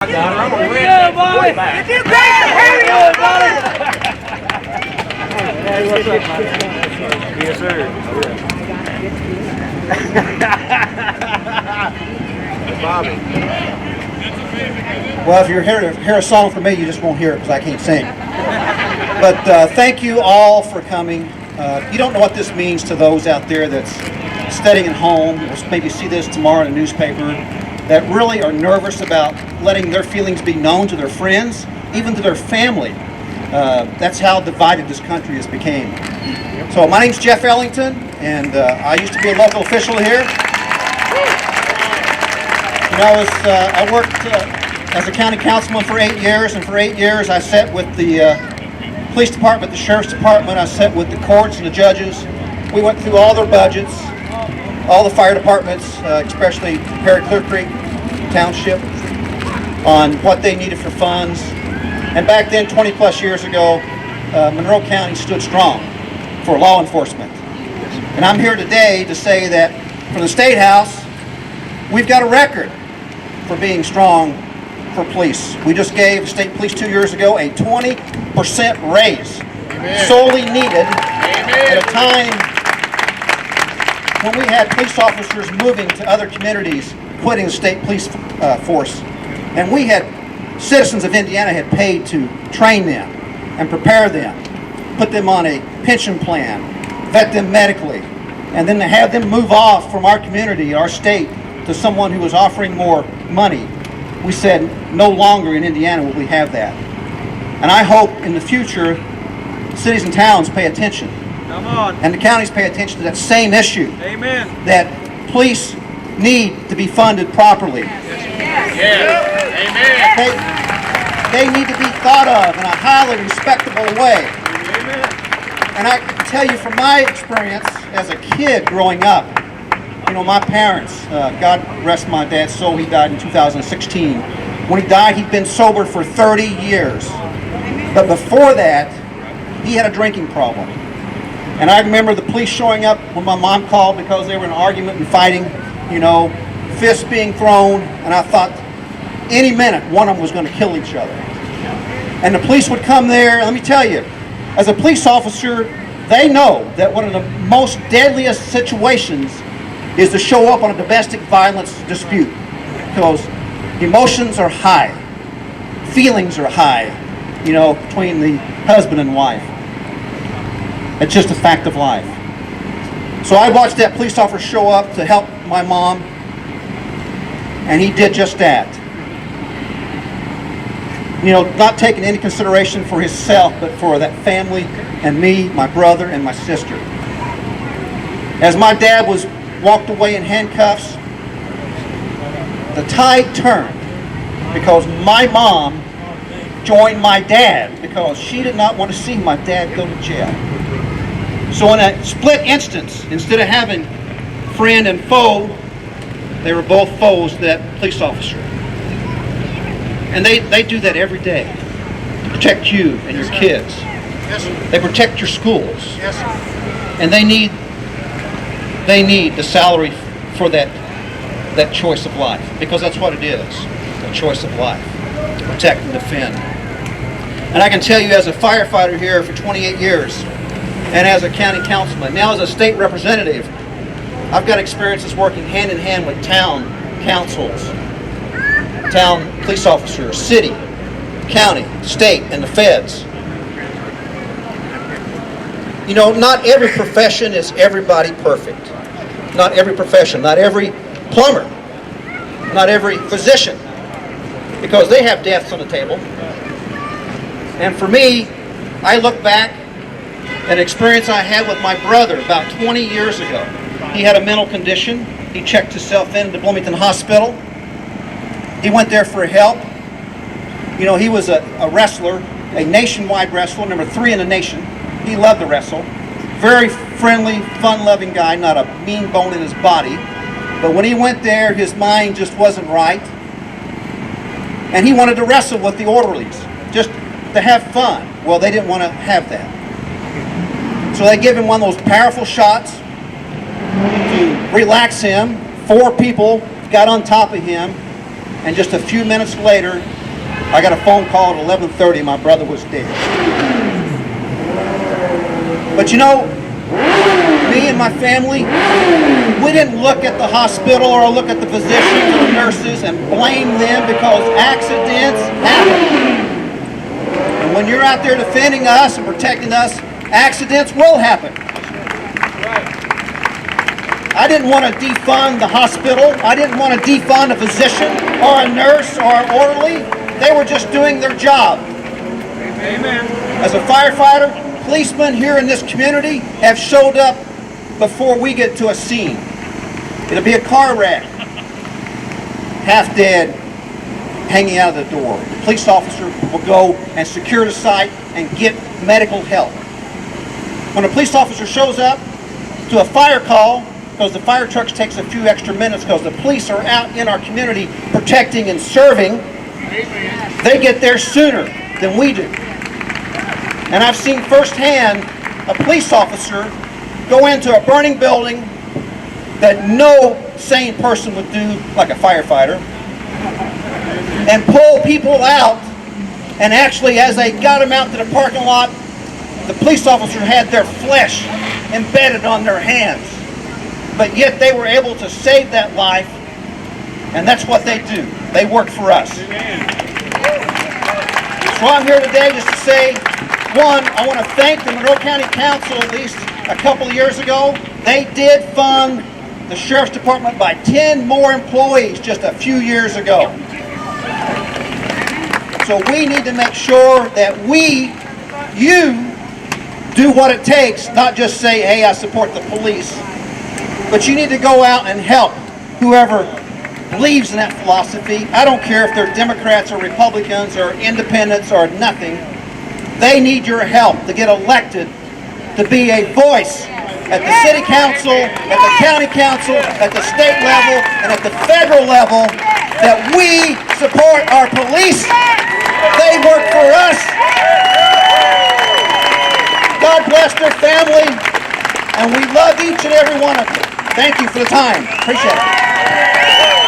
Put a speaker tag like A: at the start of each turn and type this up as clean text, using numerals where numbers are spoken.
A: I got it. I'm going to win. Good, buddy. If you great, carry on, buddy. Hey, what's up, man? Yes, sir. Bobby.
B: Well, if you're here to hear a song from me, you just won't hear it because I can't sing. But thank you all for coming. You don't know what this means to those out there that's studying at home, or maybe see this tomorrow in the newspaper, that really are nervous about letting their feelings be known to their friends, even to their family. That's how divided this country has become. So my name's Jeff Ellington, and I used to be a local official here. You know, I worked as a county councilman for 8 years, and for 8 years I sat with the police department, the sheriff's department. I sat with the courts and the judges. We went through all their budgets, all the fire departments, especially Perry Clear Creek Township, on what they needed for funds. And back then, 20 plus years ago, Monroe County stood strong for law enforcement. And I'm here today to say that from the State House, we've got a record for being strong for police. We just gave state police 2 years ago a 20% raise. Amen. Solely needed. Amen. At a time when we had police officers moving to other communities, quitting the state police force. And we had citizens of Indiana had paid to train them and prepare them, put them on a pension plan, vet them medically, and then to have them move off from our community, our state, to someone who was offering more money. We said, no longer in Indiana will we have that. And I hope in the future, cities and towns pay attention.
A: Come on.
B: And the counties pay attention to that same issue.
A: Amen.
B: That police need to be funded properly.
A: Yeah. Amen.
B: They need to be thought of in a highly respectable way.
A: Amen.
B: And I can tell you from my experience as a kid growing up, you know, my parents, God rest my dad's soul, he died in 2016. When he died, he'd been sober for 30 years. But before that, he had a drinking problem. And I remember the police showing up when my mom called because they were in an argument and fighting, you know, fists being thrown, and I thought any minute one of them was going to kill each other. And the police would come there. Let me tell you, as a police officer, they know that one of the most deadliest situations is to show up on a domestic violence dispute, because emotions are high, feelings are high, you know, between the husband and wife. It's just a fact of life. So I watched that police officer show up to help my mom, and he did just that. You know, not taking any consideration for himself, but for that family and me, my brother, and my sister. As my dad was walked away in handcuffs, the tide turned because my mom joined my dad because she did not want to see my dad go to jail. So in a split instance, instead of having friend and foe, they were both foes to that police officer. And they do that every day to protect you and your kids. They protect your schools. And they need the salary for that choice of life, because that's what it is, a choice of life, to protect and defend. And I can tell you, as a firefighter here for 28 years, and as a county councilman, now as a state representative, I've got experiences working hand in hand with town councils, town police officers, city, county, state, and the feds. You know, not every profession is everybody perfect. Not every profession, not every plumber, not every physician, because they have deaths on the table. And for me, I look back at an experience I had with my brother about 20 years ago. He had a mental condition. He checked himself in at the Bloomington hospital. He went there for help. You know, he was a wrestler, a nationwide wrestler, number 3 in the nation. He loved to wrestle. Very friendly, fun-loving guy, not a mean bone in his body. But when he went there, his mind just wasn't right. And he wanted to wrestle with the orderlies, just to have fun. Well, they didn't want to have that. So they give him one of those powerful shots to relax him. 4 people got on top of him, and just a few minutes later, I got a phone call at 11:30, my brother was dead. But you know, me and my family, we didn't look at the hospital or look at the physicians or the nurses and blame them because accidents happen. And when you're out there defending us and protecting us, accidents will happen. I didn't want to defund the hospital. I didn't want to defund a physician or a nurse or an orderly. They were just doing their job.
A: Amen.
B: As a firefighter, policemen here in this community have showed up before we get to a scene. It'll be a car wreck, half dead, hanging out of the door. The police officer will go and secure the site and get medical help. When a police officer shows up to a fire call, because the fire trucks takes a few extra minutes because the police are out in our community protecting and serving, they get there sooner than we do. And I've seen firsthand a police officer go into a burning building that no sane person would do, like a firefighter, and pull people out. And actually, as they got them out to the parking lot, the police officer had their flesh embedded on their hands. But yet they were able to save that life, and that's what they do. They work for us. So I'm here today just to say, one, I want to thank the Monroe County Council. At least a couple of years ago, they did fund the Sheriff's Department by 10 more employees just a few years ago. So we need to make sure that you do what it takes, not just say, hey, I support the police, but you need to go out and help whoever believes in that philosophy. I don't care if they're Democrats or Republicans or independents or nothing. They need your help to get elected, to be a voice at the city council, at the county council, at the state level, and at the federal level, that we support our police. They work for us. God bless their family, and we love each and every one of you. Thank you for the time. Appreciate it.